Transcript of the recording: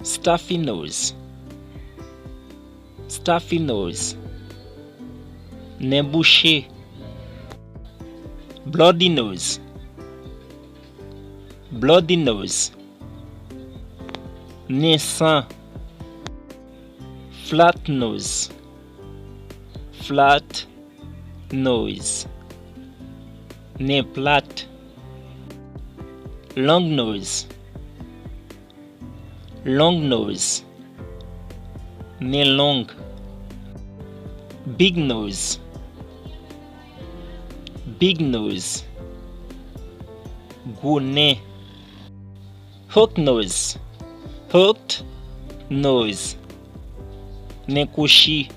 stuffy nose, stuffy nose. Nez bouché, bloody nose, bloody nose. Nez sain, flat nose, flat nose. Nez plat, long nose, long nose. Nez long, big nose, big nose. Gros nez, hook nose, hooked nose. Nez couché,